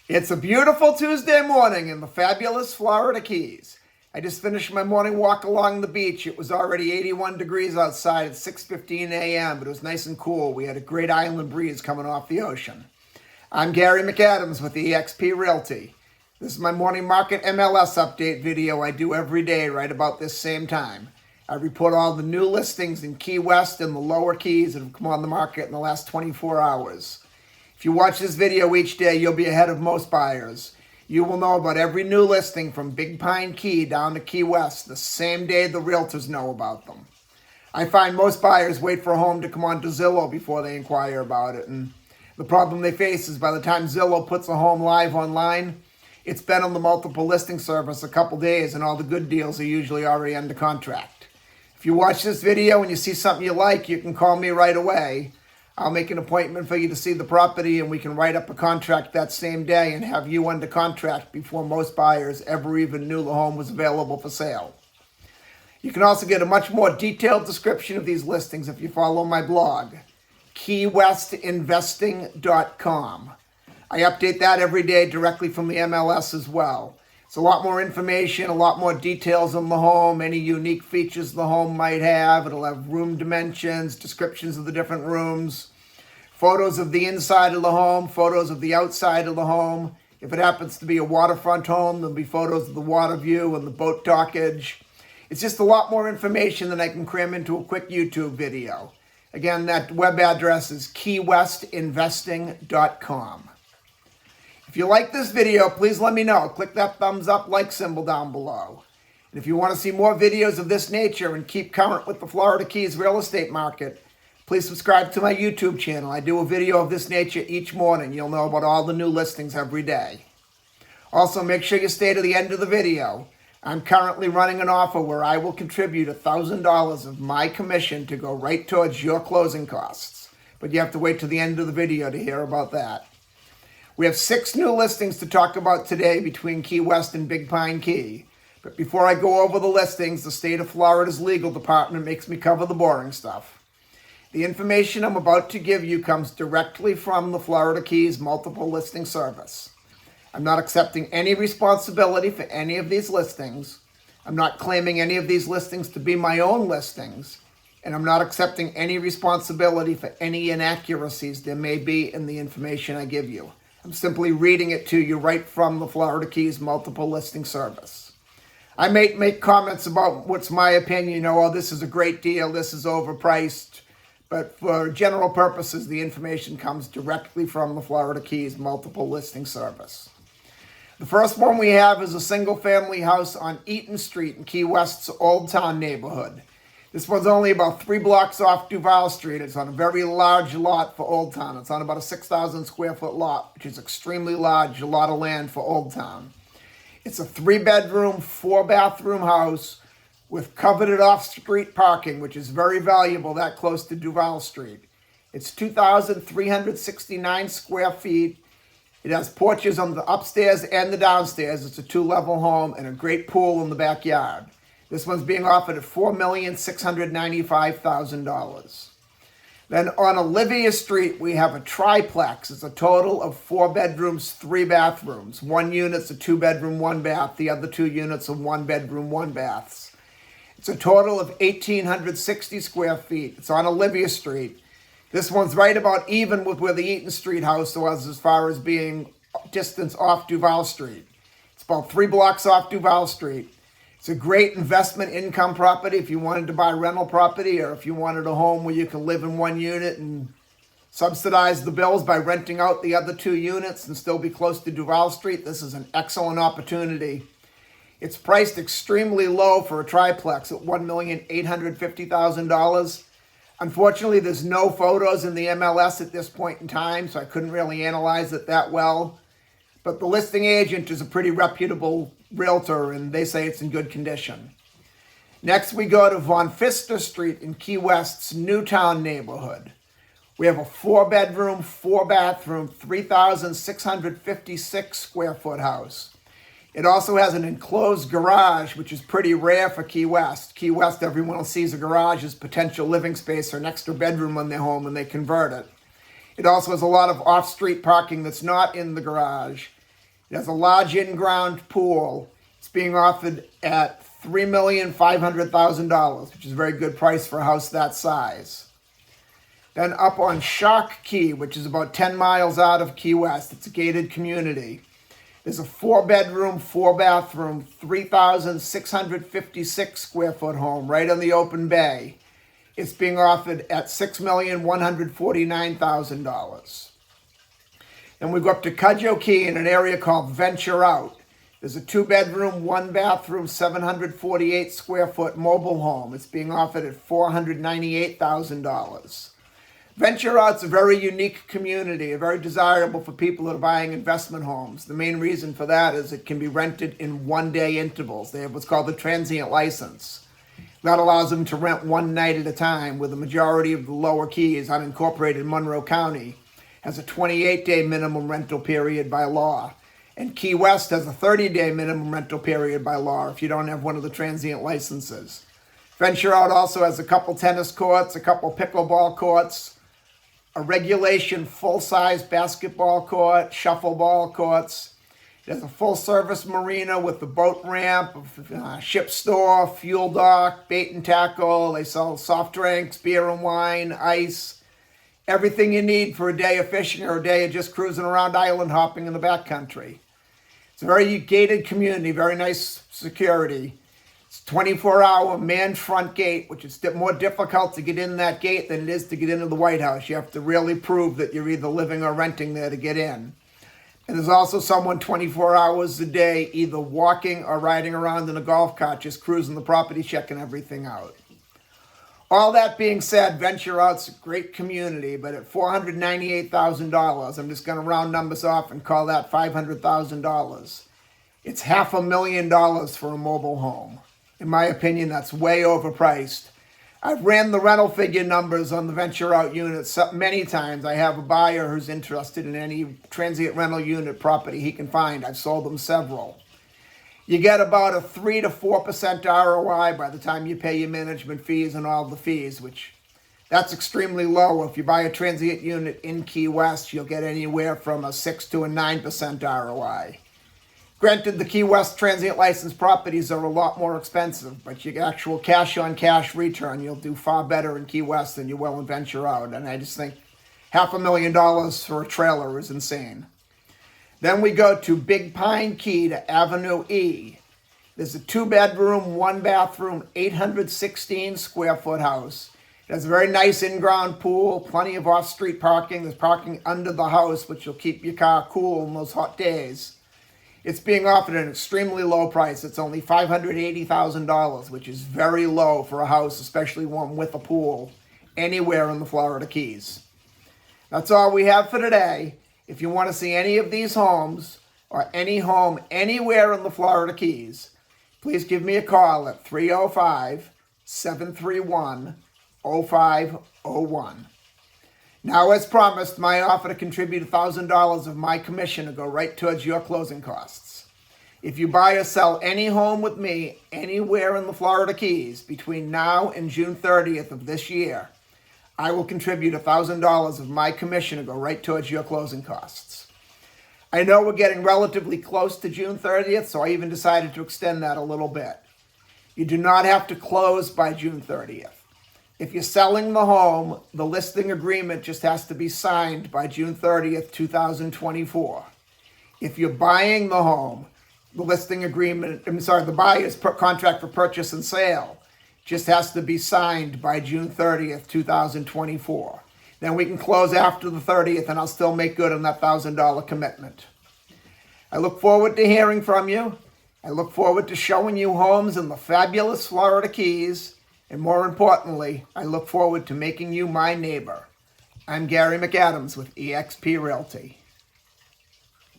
It's a beautiful Tuesday morning in the fabulous Florida Keys. I just finished my morning walk along the beach. It was already 81 degrees outside at 6:15 a.m., but it was nice and cool. We had a great island breeze coming off the ocean. I'm Gary McAdams with eXp Realty. This is my morning market MLS update video I do every day right about this same time. I report all the new listings in Key West and the lower Keys that have come on the market in the last 24 hours. If you watch this video each day, you'll be ahead of most buyers. You will know about every new listing from Big Pine Key down to Key West the same day the realtors know about them. I find most buyers wait for a home to come onto Zillow before they inquire about it, and the problem they face is by the time Zillow puts a home live online, it's been on the multiple listing service a couple days and all the good deals are usually already under contract. If you watch this video and you see something you like, you can call me right away. I'll make an appointment for you to see the property and we can write up a contract that same day and have you under contract before most buyers ever even knew the home was available for sale. You can also get a much more detailed description of these listings if you follow my blog, keywestinvesting.com. I update that every day directly from the MLS as well. It's a lot more information, a lot more details on the home, any unique features the home might have. It'll have room dimensions, descriptions of the different rooms, photos of the inside of the home, photos of the outside of the home. If it happens to be a waterfront home, there'll be photos of the water view and the boat dockage. It's just a lot more information than I can cram into a quick YouTube video. Again, that web address is keywestinvesting.com. If you like this video, please let me know. Click that thumbs up like symbol down below. And if you want to see more videos of this nature and keep current with the Florida Keys real estate market, please subscribe to my YouTube channel. I do a video of this nature each morning. You'll know about all the new listings every day. Also, make sure you stay to the end of the video. I'm currently running an offer where I will contribute $1,000 of my commission to go right towards your closing costs. But you have to wait to the end of the video to hear about that. We have 6 new listings to talk about today between Key West and Big Pine Key. But before I go over the listings, the state of Florida's legal department makes me cover the boring stuff. The information I'm about to give you comes directly from the Florida Keys multiple listing service. I'm not accepting any responsibility for any of these listings. I'm not claiming any of these listings to be my own listings. And I'm not accepting any responsibility for any inaccuracies there may be in the information I give you. I'm simply reading it to you right from the Florida Keys multiple listing service. I may make comments about what's my opinion, oh, this is a great deal, this is overpriced, but for general purposes, the information comes directly from the Florida Keys multiple listing service. The first one we have is a single family house on Eaton Street in Key West's Old Town neighborhood. This one's only about 3 blocks off Duval Street. It's on a very large lot for Old Town. It's on about a 6,000 square foot lot, which is extremely large, a lot of land for Old Town. It's a 3-bedroom, 4-bathroom house with coveted off-street parking, which is very valuable that close to Duval Street. It's 2,369 square feet. It has porches on the upstairs and the downstairs. It's a 2-level home and a great pool in the backyard. This one's being offered at $4,695,000. Then on Olivia Street, we have a triplex. It's a total of 4 bedrooms, 3 bathrooms. One unit's a 2-bedroom, 1 bath. The other 2 units are 1 bedroom, 1 baths. It's a total of 1,860 square feet. It's on Olivia Street. This one's right about even with where the Eaton Street house was as far as being distance off Duval Street. It's about 3 blocks off Duval Street. It's a great investment income property if you wanted to buy rental property or if you wanted a home where you can live in 1 unit and subsidize the bills by renting out the other 2 units and still be close to Duval Street. This is an excellent opportunity. It's priced extremely low for a triplex at $1,850,000. Unfortunately, there's no photos in the MLS at this point in time, so I couldn't really analyze it that well. But the listing agent is a pretty reputable realtor, and they say it's in good condition. Next, we go to Von Pfister Street in Key West's Newtown neighborhood. We have a 4-bedroom, 4-bathroom, 3,656 square foot house. It also has an enclosed garage, which is pretty rare for Key West. Key West, everyone sees a garage as potential living space or an extra bedroom on their home when they convert it. It also has a lot of off-street parking that's not in the garage. It has a large in-ground pool. It's being offered at $3,500,000, which is a very good price for a house that size. Then up on Shark Key, which is about 10 miles out of Key West, it's a gated community. There's a 4-bedroom, 4-bathroom, 3,656 square foot home right on the open bay. It's being offered at $6,149,000. Then we go up to Cudjoe Key in an area called Venture Out. There's a 2-bedroom, 1-bathroom, 748 square foot mobile home. It's being offered at $498,000. Venture Out's a very unique community, very desirable for people that are buying investment homes. The main reason for that is it can be rented in one-day intervals. They have what's called the transient license. That allows them to rent one night at a time, with the majority of the lower keys, unincorporated Monroe County, has a 28-day minimum rental period by law. And Key West has a 30-day minimum rental period by law if you don't have one of the transient licenses. Venture Out also has a couple tennis courts, a couple pickleball courts, a regulation full-size basketball court, shuffleball courts. It has a full-service marina with the boat ramp, ship store, fuel dock, bait and tackle. They sell soft drinks, beer and wine, ice, everything you need for a day of fishing or a day of just cruising around island hopping in the backcountry. It's a very gated community, very nice security. It's a 24-hour manned front gate, which is more difficult to get in that gate than it is to get into the White House. You have to really prove that you're either living or renting there to get in. And there's also someone 24 hours a day either walking or riding around in a golf cart, just cruising the property, checking everything out. All that being said, Venture Out's a great community, but at $498,000, I'm just going to round numbers off and call that $500,000. It's $500,000 for a mobile home. In my opinion, that's way overpriced. I've ran the rental figure numbers on the Venture Out units many times. I have a buyer who's interested in any transient rental unit property he can find. I've sold them several. You get about a 3 to 4% ROI by the time you pay your management fees and all the fees, which that's extremely low. If you buy a transient unit in Key West, you'll get anywhere from a 6 to a 9% ROI. Granted, the Key West transient license properties are a lot more expensive, but your actual cash-on-cash return, you'll do far better in Key West than you will in Venture Out. And I just think $500,000 for a trailer is insane. Then we go to Big Pine Key to Avenue E. There's a 2-bedroom, 1-bathroom, 816 square foot house. It has a very nice in-ground pool, plenty of off-street parking. There's parking under the house, which will keep your car cool in those hot days. It's being offered at an extremely low price. It's only $580,000, which is very low for a house, especially one with a pool, anywhere in the Florida Keys. That's all we have for today. If you want to see any of these homes or any home anywhere in the Florida Keys, please give me a call at 305-731-0501. Now, as promised, my offer to contribute $1,000 of my commission to go right towards your closing costs. If you buy or sell any home with me anywhere in the Florida Keys between now and June 30th of this year, I will contribute $1,000 of my commission to go right towards your closing costs. I know we're getting relatively close to June 30th, so I even decided to extend that a little bit. You do not have to close by June 30th. If you're selling the home, the listing agreement just has to be signed by June 30th, 2024. If you're buying the home, the buyer's contract for purchase and sale just has to be signed by June 30th, 2024. Then we can close after the 30th and I'll still make good on that $1,000 commitment. I look forward to hearing from you. I look forward to showing you homes in the fabulous Florida Keys. And more importantly, I look forward to making you my neighbor. I'm Gary McAdams with eXp Realty.